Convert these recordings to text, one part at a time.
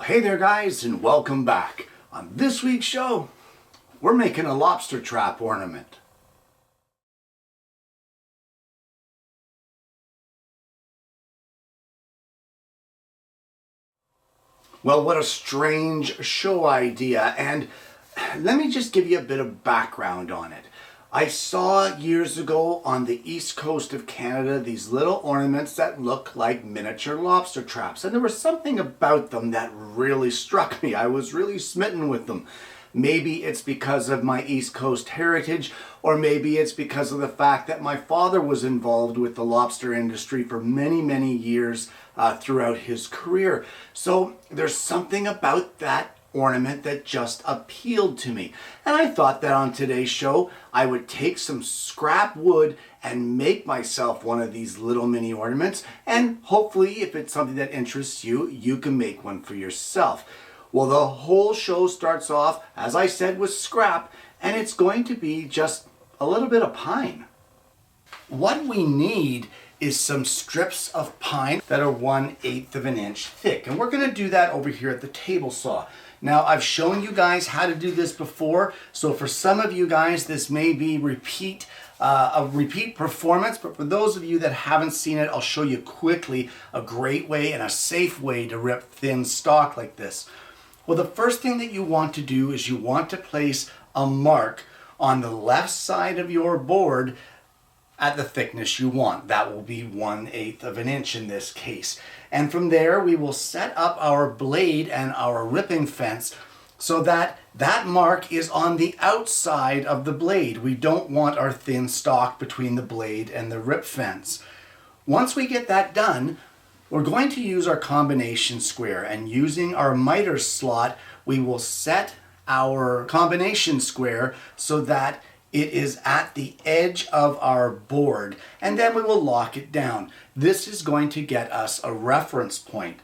Hey there guys, and welcome back. On this week's show, we're making a lobster trap ornament. Well, what a strange show idea, and let me just give you a bit of background on it. I saw years ago on the east coast of Canada these little ornaments that look like miniature lobster traps, and there was something about them that really struck me. I was really smitten with them. Maybe it's because of my East Coast heritage, or maybe it's because of the fact that my father was involved with the lobster industry for many years throughout his career. So there's something about that ornament that just appealed to me. And I thought that on today's show, I would take some scrap wood and make myself one of these little mini ornaments. And hopefully, if it's something that interests you, you can make one for yourself. Well, the whole show starts off, as I said, with scrap, and it's going to be just a little bit of pine. What we need is some strips of pine that are 1/8 of an inch thick. And we're going to do that over here at the table saw. Now, I've shown you guys how to do this before, so for some of you guys, this may be a repeat performance, but for those of you that haven't seen it, I'll show you quickly a great way and a safe way to rip thin stock like this. Well, the first thing that you want to do is you want to place a mark on the left side of your board at the thickness you want. That will be 1/8 of an inch in this case. And from there, we will set up our blade and our ripping fence so that that mark is on the outside of the blade. We don't want our thin stock between the blade and the rip fence. Once we get that done, we're going to use our combination square, and using our miter slot, we will set our combination square so that it is at the edge of our board, and then we will lock it down. This is going to get us a reference point.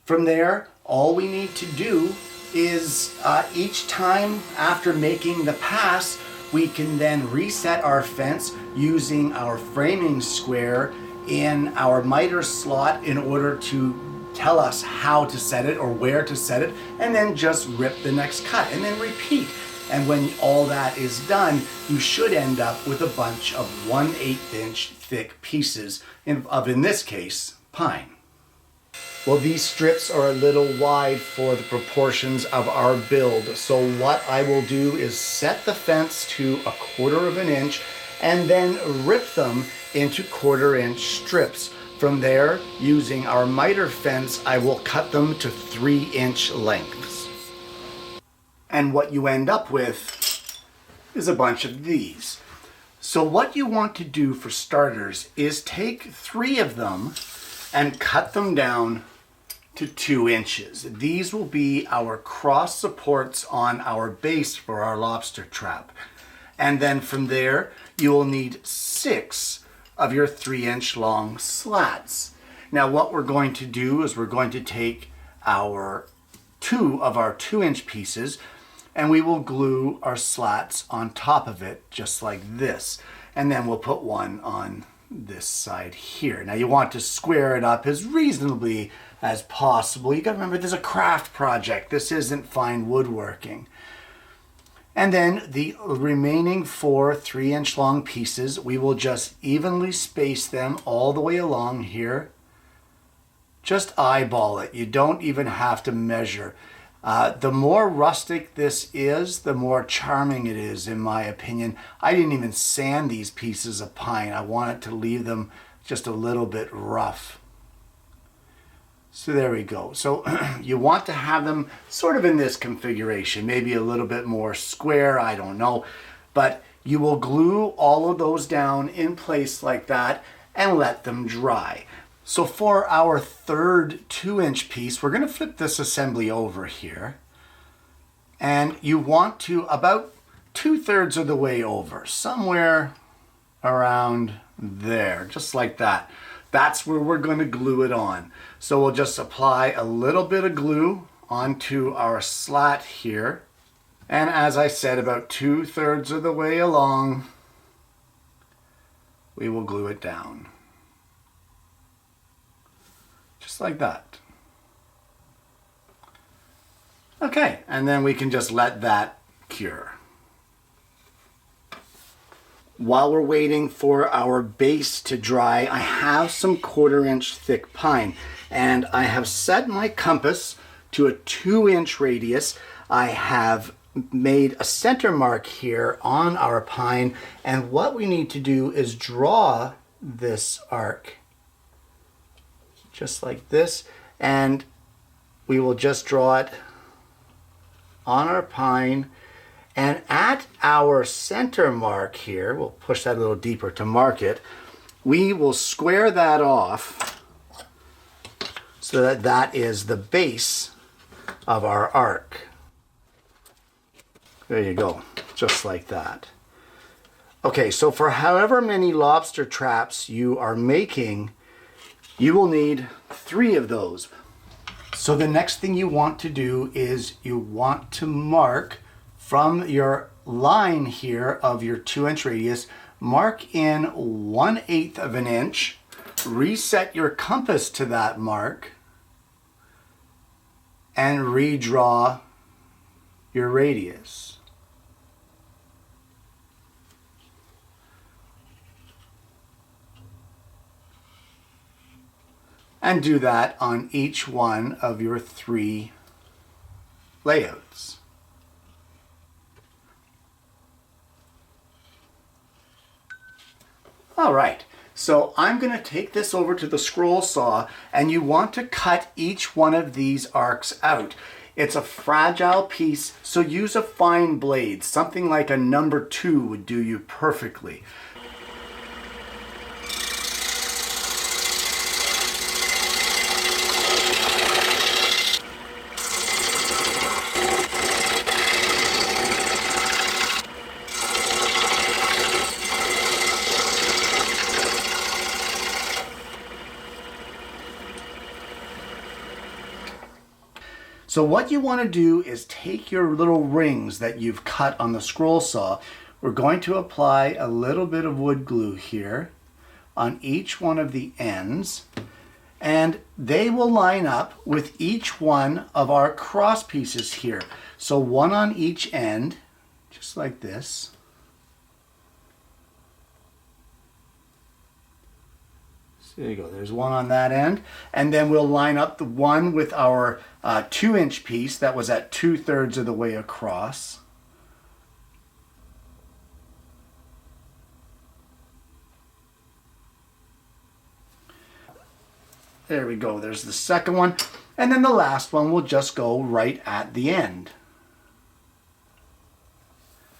From there, all we need to do is each time after making the pass, we can then reset our fence using our framing square in our miter slot in order to tell us how to set it or where to set it, and then just rip the next cut and then repeat. And when all that is done, you should end up with a bunch of 1/8 inch thick pieces of, in this case, pine. Well, these strips are a little wide for the proportions of our build. So what I will do is set the fence to 1/4 of an inch and then rip them into 1/4 inch strips. From there, using our miter fence, I will cut them to 3-inch lengths. And what you end up with is a bunch of these. So what you want to do for starters is take 3 of them and cut them down to 2 inches. These will be our cross supports on our base for our lobster trap. And then from there, you will need 6 of your 3-inch long slats. Now what we're going to do is we're going to take our 2 of our 2-inch pieces, and we will glue our slats on top of it just like this. And then we'll put one on this side here. Now you want to square it up as reasonably as possible. You gotta remember, this is a craft project. This isn't fine woodworking. And then the remaining 4 3-inch long pieces, we will just evenly space them all the way along here. Just eyeball it. You don't even have to measure. The more rustic this is, the more charming it is, in my opinion. I didn't even sand these pieces of pine. I wanted to leave them just a little bit rough. So there we go. So you want to have them sort of in this configuration, maybe a little bit more square, I don't know. But you will glue all of those down in place like that and let them dry. So for our 3rd 2-inch piece, we're going to flip this assembly over here. And you want to about 2/3 of the way over, somewhere around there, just like that. That's where we're going to glue it on. So we'll just apply a little bit of glue onto our slat here. And as I said, about 2/3 of the way along, we will glue it down. Just like that. Okay, and then we can just let that cure. While we're waiting for our base to dry, I have some 1/4 inch thick pine, and I have set my compass to a 2-inch radius. I have made a center mark here on our pine, and what we need to do is draw this arc just like this, and we will just draw it on our pine. And at our center mark here, we'll push that a little deeper to mark it, we will square that off so that that is the base of our arc. There you go, just like that. Okay, so for however many lobster traps you are making, you will need 3 of those. So the next thing you want to do is you want to mark from your line here of your 2-inch radius, mark in 1/8 of an inch, reset your compass to that mark, and redraw your radius. And do that on each one of your 3 layouts. All right, so I'm going to take this over to the scroll saw, and you want to cut each one of these arcs out. It's a fragile piece, so use a fine blade. Something like a number 2 would do you perfectly. So what you want to do is take your little rings that you've cut on the scroll saw. We're going to apply a little bit of wood glue here on each one of the ends, and they will line up with each one of our cross pieces here. So one on each end, just like this. There you go, there's one on that end. And then we'll line up the one with our 2-inch piece that was at 2/3 of the way across. There we go, there's the second one. And then the last one will just go right at the end.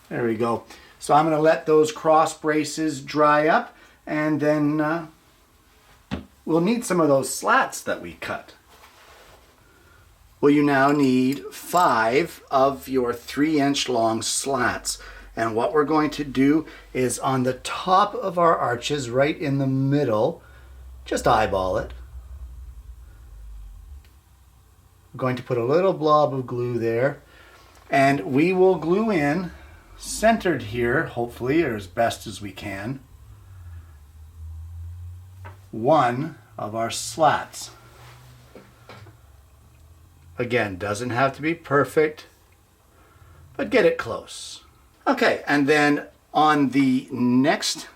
There we go. So I'm going to let those cross braces dry up, and then we'll need some of those slats that we cut. Well, you now need 5 of your 3-inch long slats. And what we're going to do is on the top of our arches, right in the middle, just eyeball it. We're going to put a little blob of glue there, and we will glue in, centered here, hopefully, or as best as we can, one of our slats. Again, doesn't have to be perfect, but get it close. Okay, and then on the next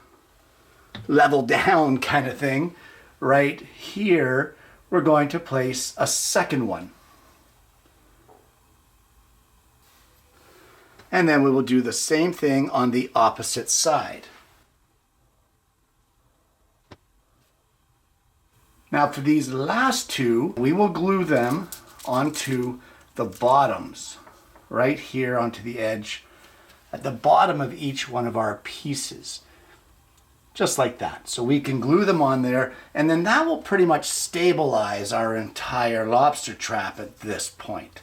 level down kind of thing, right here, we're going to place a second one. And then we will do the same thing on the opposite side. Now for these last 2, we will glue them onto the bottoms, right here onto the edge, at the bottom of each one of our pieces. Just like that. So we can glue them on there, and then that will pretty much stabilize our entire lobster trap at this point.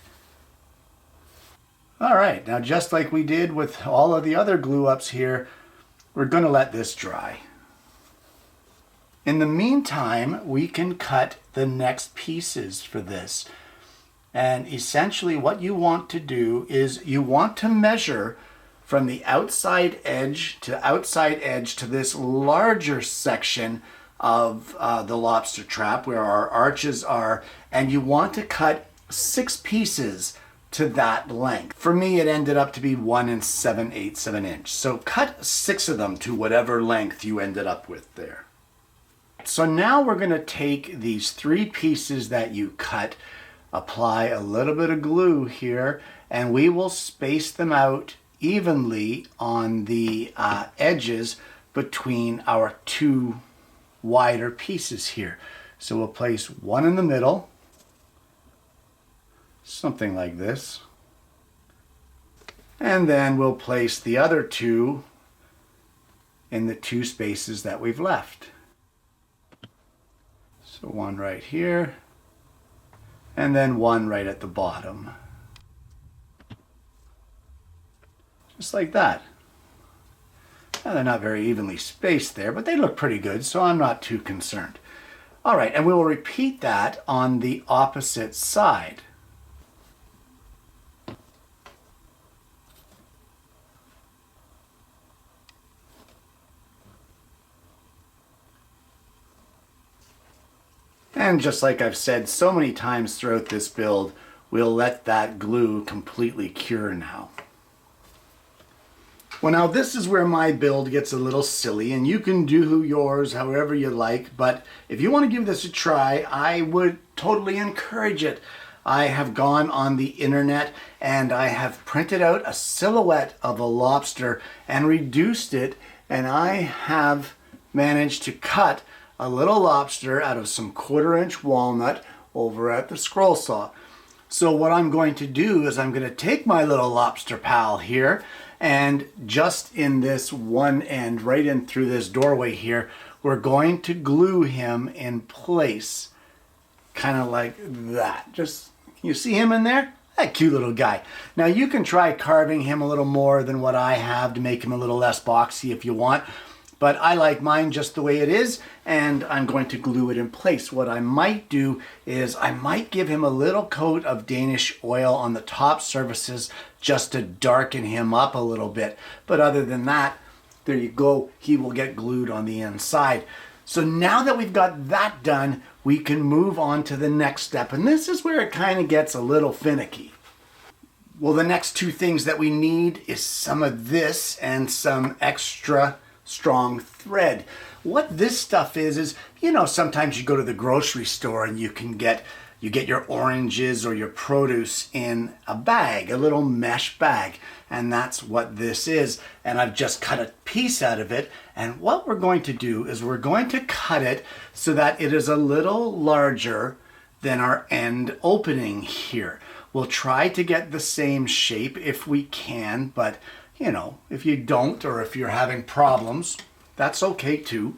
All right, now just like we did with all of the other glue ups here, we're going to let this dry. In the meantime, we can cut the next pieces for this. And essentially what you want to do is you want to measure from the outside edge to this larger section of the lobster trap where our arches are, and you want to cut 6 pieces to that length. For me, it ended up to be 1 7/8 of an inch. So cut 6 of them to whatever length you ended up with there. So now we're going to take these 3 pieces that you cut, apply a little bit of glue here, and we will space them out evenly on the edges between our 2 wider pieces here. So we'll place one in the middle, something like this, and then we'll place the other 2 in the 2 spaces that we've left. So one right here, and then one right at the bottom. Just like that. Now they're not very evenly spaced there, but they look pretty good, so I'm not too concerned. All right, and we will repeat that on the opposite side. And just like I've said so many times throughout this build, we'll let that glue completely cure now. Well, now this is where my build gets a little silly, and you can do yours however you like, but if you want to give this a try, I would totally encourage it. I have gone on the internet and I have printed out a silhouette of a lobster and reduced it, and I have managed to cut a little lobster out of some 1/4-inch walnut over at the scroll saw. So what I'm going to do is I'm going to take my little lobster pal here, and just in this one end, right in through this doorway here, we're going to glue him in place, kind of like that. Just, you see him in there? That cute little guy. Now you can try carving him a little more than what I have to make him a little less boxy if you want. But I like mine just the way it is, and I'm going to glue it in place. What I might do is I might give him a little coat of Danish oil on the top surfaces just to darken him up a little bit. But other than that, there you go, he will get glued on the inside. So now that we've got that done, we can move on to the next step. And this is where it kind of gets a little finicky. Well, the next 2 things that we need is some of this and some extra strong thread. What this stuff is, you know, sometimes you go to the grocery store and you get your oranges or your produce in a bag, a little mesh bag, and that's what this is. And I've just cut a piece out of it, and what we're going to do is we're going to cut it so that it is a little larger than our end opening here. We'll try to get the same shape if we can, but you know, if you don't, or if you're having problems, that's okay too.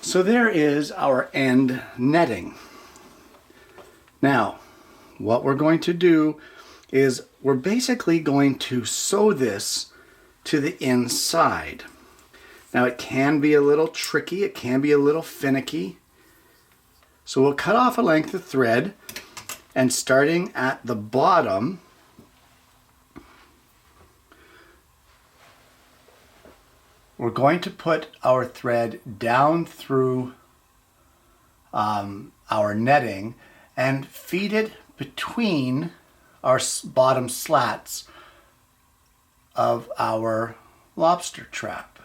So there is our end netting. Now, what we're going to do is we're basically going to sew this to the inside. Now it can be a little tricky, it can be a little finicky. So we'll cut off a length of thread, and starting at the bottom, we're going to put our thread down through our netting and feed it between our bottom slats of our lobster trap.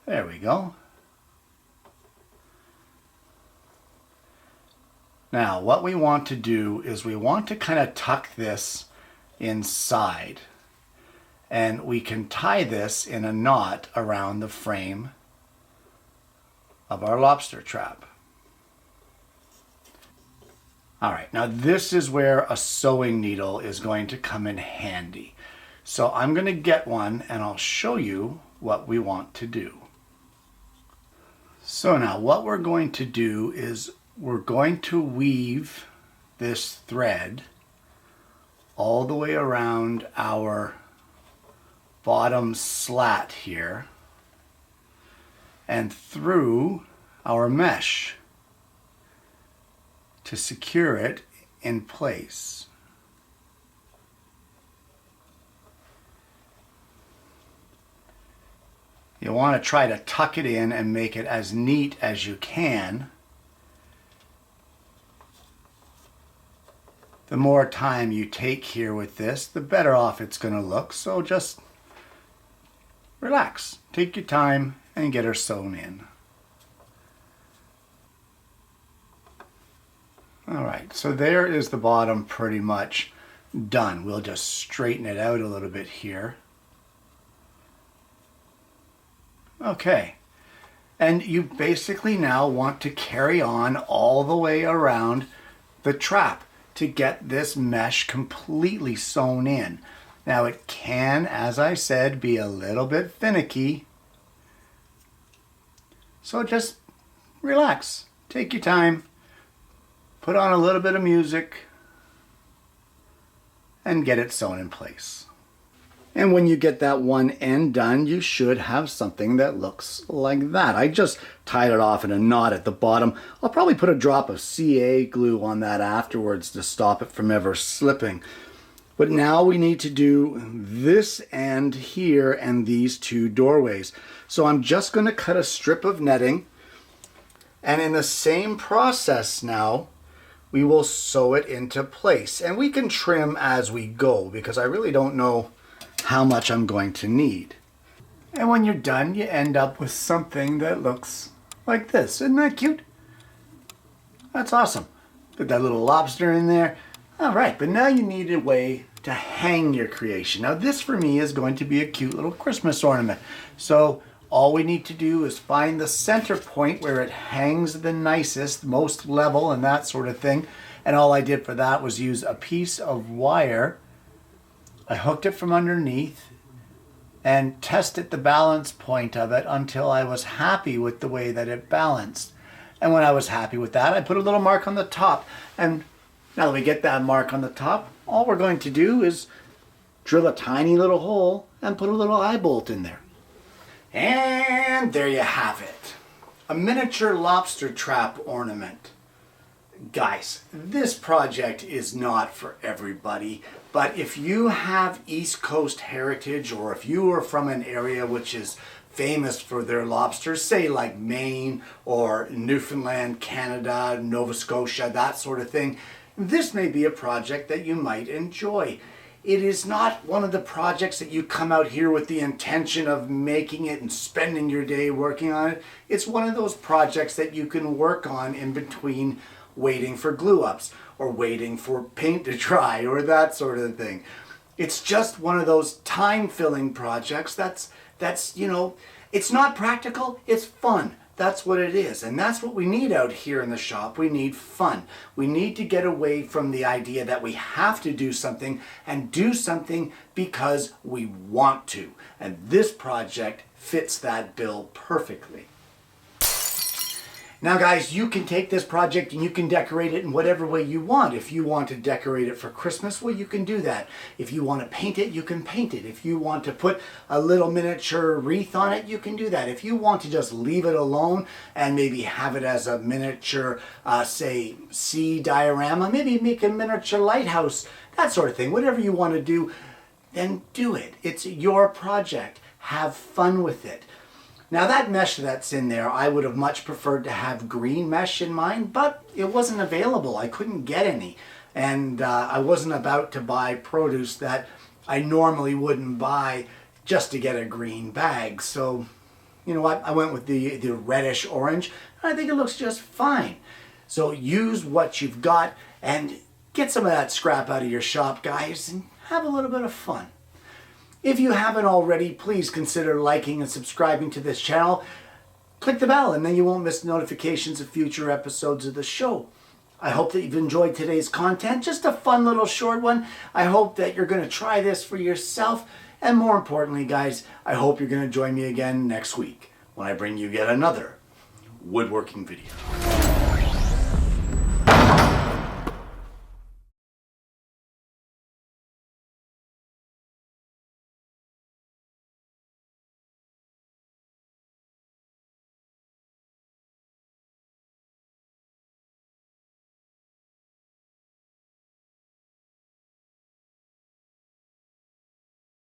There we go. Now what we want to do is we want to kind of tuck this inside. And we can tie this in a knot around the frame of our lobster trap. All right, now this is where a sewing needle is going to come in handy. So I'm going to get one and I'll show you what we want to do. So now what we're going to do is we're going to weave this thread all the way around our bottom slat here and through our mesh to secure it in place. You want to try to tuck it in and make it as neat as you can. the more time you take here with this, the better off it's going to look. So just relax, take your time, and get her sewn in. All right, so there is the bottom pretty much done. We'll just straighten it out a little bit here. Okay, and you basically now want to carry on all the way around the trap to get this mesh completely sewn in. Now it can, as I said, be a little bit finicky. So just relax, take your time, put on a little bit of music, and get it sewn in place. And when you get that one end done, you should have something that looks like that. I just tied it off in a knot at the bottom. I'll probably put a drop of CA glue on that afterwards to stop it from ever slipping. But now we need to do this end here and these two doorways. So I'm just going to cut a strip of netting, and in the same process now, we will sew it into place. And we can trim as we go because I really don't know how much I'm going to need. And when you're done, you end up with something that looks like this. Isn't that cute? That's awesome. Put that little lobster in there. All right, but now you need a way to hang your creation. Now this for me is going to be a cute little Christmas ornament. So all we need to do is find the center point where it hangs the nicest, most level and that sort of thing. And all I did for that was use a piece of wire. I hooked it from underneath and tested the balance point of it until I was happy with the way that it balanced. And when I was happy with that, I put a little mark on the top. And now that we get that mark on the top, all we're going to do is drill a tiny little hole and put a little eye bolt in there. And there you have it. A miniature lobster trap ornament. Guys, this project is not for everybody, but if you have East Coast heritage, or if you are from an area which is famous for their lobsters, say like Maine or Newfoundland, Canada, Nova Scotia, that sort of thing, this may be a project that you might enjoy. It is not one of the projects that you come out here with the intention of making it and spending your day working on it. It's one of those projects that you can work on in between waiting for glue ups or waiting for paint to dry or that sort of thing. It's just one of those time-filling projects that's you know, it's not practical, it's fun. That's what it is, and that's what we need out here in the shop. We need fun. We need to get away from the idea that we have to do something and do something because we want to. And this project fits that bill perfectly. Now guys, you can take this project and you can decorate it in whatever way you want. If you want to decorate it for Christmas, well, you can do that. If you want to paint it, you can paint it. If you want to put a little miniature wreath on it, you can do that. If you want to just leave it alone and maybe have it as a miniature, say, sea diorama, maybe make a miniature lighthouse, that sort of thing. Whatever you want to do, then do it. It's your project. Have fun with it. Now that mesh that's in there, I would have much preferred to have green mesh in mine, but it wasn't available. I couldn't get any. And I wasn't about to buy produce that I normally wouldn't buy just to get a green bag. So, you know what? I went with the reddish orange, and I think it looks just fine. So use what you've got and get some of that scrap out of your shop, guys, and have a little bit of fun. If you haven't already, please consider liking and subscribing to this channel. Click the bell and then you won't miss notifications of future episodes of the show. I hope that you've enjoyed today's content, just a fun little short one. I hope that you're going to try this for yourself. And more importantly, guys, I hope you're going to join me again next week when I bring you yet another woodworking video.